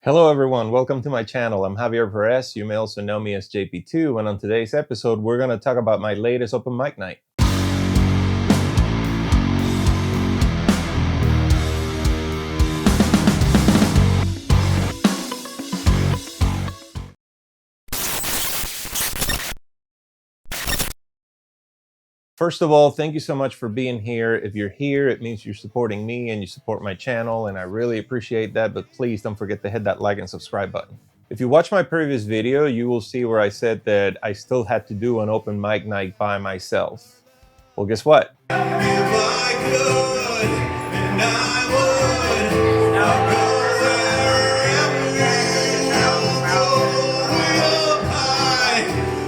Hello everyone, welcome to my channel. I'm Javier Perez. You may also know me as JP2, and on today's episode, we're going to talk about my latest open mic night. First of all, thank you so much for being here. If you're here, it means you're supporting me and you support my channel, and I really appreciate that, but please don't forget to hit that like and subscribe button. If you watch my previous video, you will see where I said that I still had to do an open mic night by myself. Well, guess what?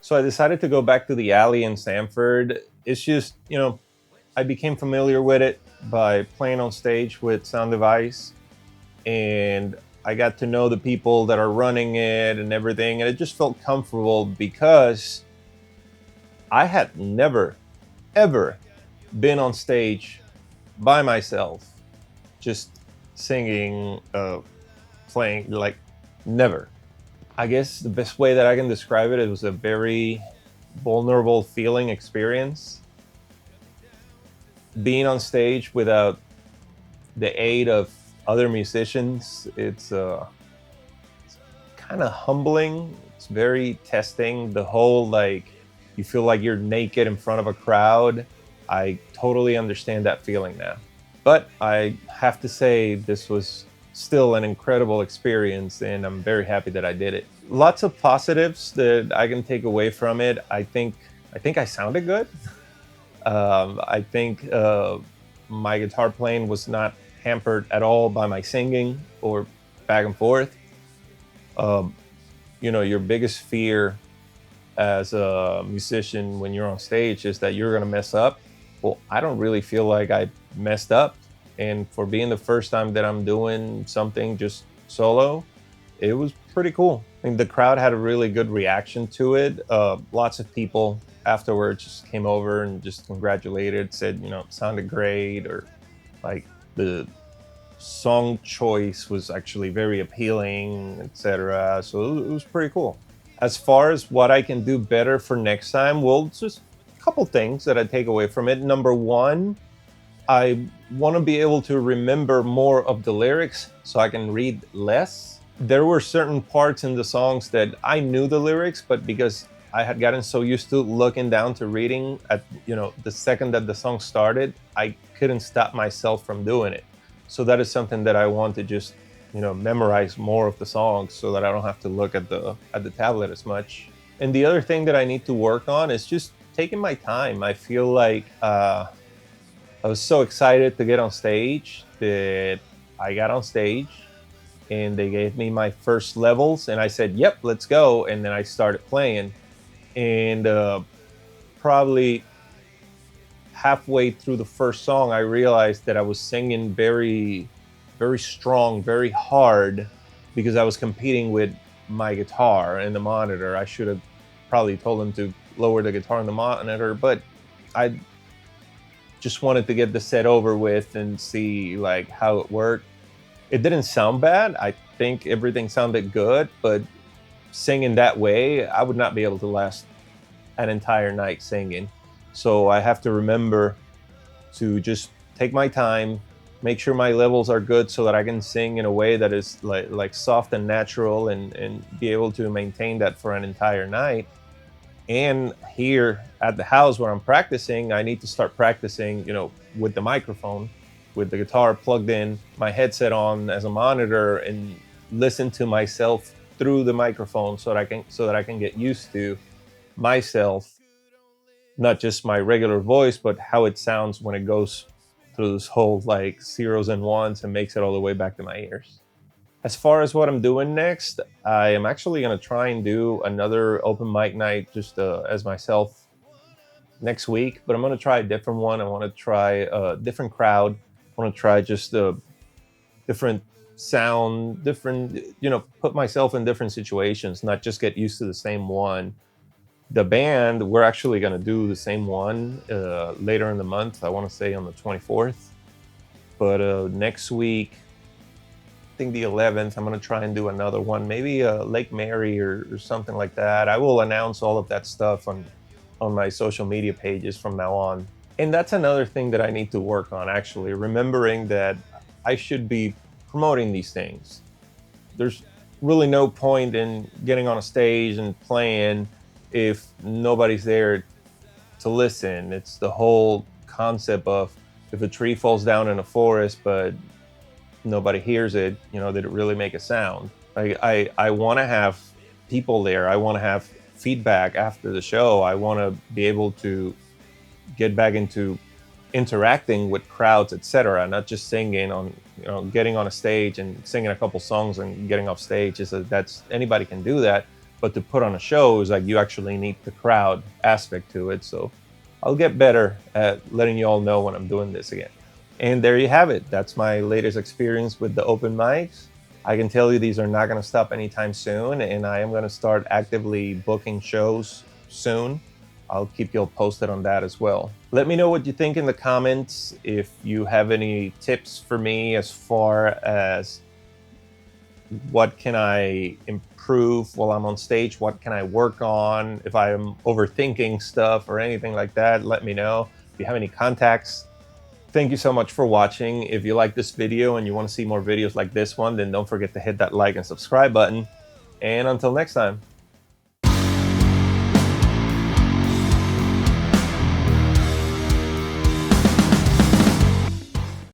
So I decided to go back to the alley in Sanford. It's just, I became familiar with it by playing on stage with Sound Device, and I got to know the people that are running it and everything, and it just felt comfortable because I had never, ever been on stage by myself, just singing, playing, like never. I guess the best way that I can describe it was a very vulnerable feeling experience. Being on stage without the aid of other musicians, it's kind of humbling. It's very testing. The whole, you feel like you're naked in front of a crowd. I totally understand that feeling now. But I have to say, this was still an incredible experience, and I'm very happy that I did it. Lots of positives that I can take away from it. I think I sounded good. I think my guitar playing was not hampered at all by my singing or back and forth. Your biggest fear as a musician when you're on stage is that you're gonna mess up. Well, I don't really feel like I messed up. And for being the first time that I'm doing something just solo, it was pretty cool. I think the crowd had a really good reaction to it. Lots of people afterwards just came over and just congratulated, said, it sounded great, or like the song choice was actually very appealing, etc. So it was pretty cool. As far as what I can do better for next time, well, it's just a couple things that I take away from it. Number one, I want to be able to remember more of the lyrics so I can read less. There were certain parts in the songs that I knew the lyrics, but because I had gotten so used to looking down to reading at, the second that the song started, I couldn't stop myself from doing it. So that is something that I want to just, memorize more of the songs so that I don't have to look at the tablet as much. And the other thing that I need to work on is just taking my time. I feel like I was so excited to get on stage that I got on stage and they gave me my first levels and I said, yep, let's go. And then I started playing, and probably halfway through the first song, I realized that I was singing very, very strong, very hard, because I was competing with my guitar and the monitor. I should have probably told him to lower the guitar and the monitor, but I just wanted to get the set over with and see how it worked. It didn't sound bad. I think everything sounded good, but singing that way, I would not be able to last an entire night singing. So I have to remember to just take my time, make sure my levels are good so that I can sing in a way that is like soft and natural, and be able to maintain that for an entire night. And here at the house where I'm practicing, I need to start practicing, with the microphone, with the guitar plugged in, my headset on as a monitor, and listen to myself through the microphone so that I can get used to myself, not just my regular voice, but how it sounds when it goes through this whole zeros and ones and makes it all the way back to my ears. As far as what I'm doing next, I am actually going to try and do another open mic night just as myself next week, but I'm going to try a different one. I want to try a different crowd. I want to try just a different sound, put myself in different situations, not just get used to the same one. The band, we're actually going to do the same one later in the month. I want to say on the 24th. But next week, I think the 11th, I'm going to try and do another one, maybe Lake Mary or something like that. I will announce all of that stuff on my social media pages from now on. And that's another thing that I need to work on, actually, remembering that I should be promoting these things. There's really no point in getting on a stage and playing if nobody's there to listen. It's the whole concept of, if a tree falls down in a forest but nobody hears it, did it really make a sound? I want to have people there. I want to have feedback after the show. I want to be able to get back into interacting with crowds, etc., not just singing on, getting on a stage and singing a couple songs and getting off stage. That's, anybody can do that, but to put on a show is like, you actually need the crowd aspect to it. So I'll get better at letting you all know when I'm doing this again. And there you have it. That's my latest experience with the open mics. I can tell you these are not going to stop anytime soon, and I am going to start actively booking shows soon. I'll keep you all posted on that as well. Let me know what you think in the comments. If you have any tips for me as far as what can I improve while I'm on stage, what can I work on, if I'm overthinking stuff or anything like that, let me know. If you have any contacts. Thank you so much for watching. If you like this video and you want to see more videos like this one, then don't forget to hit that like and subscribe button. And until next time.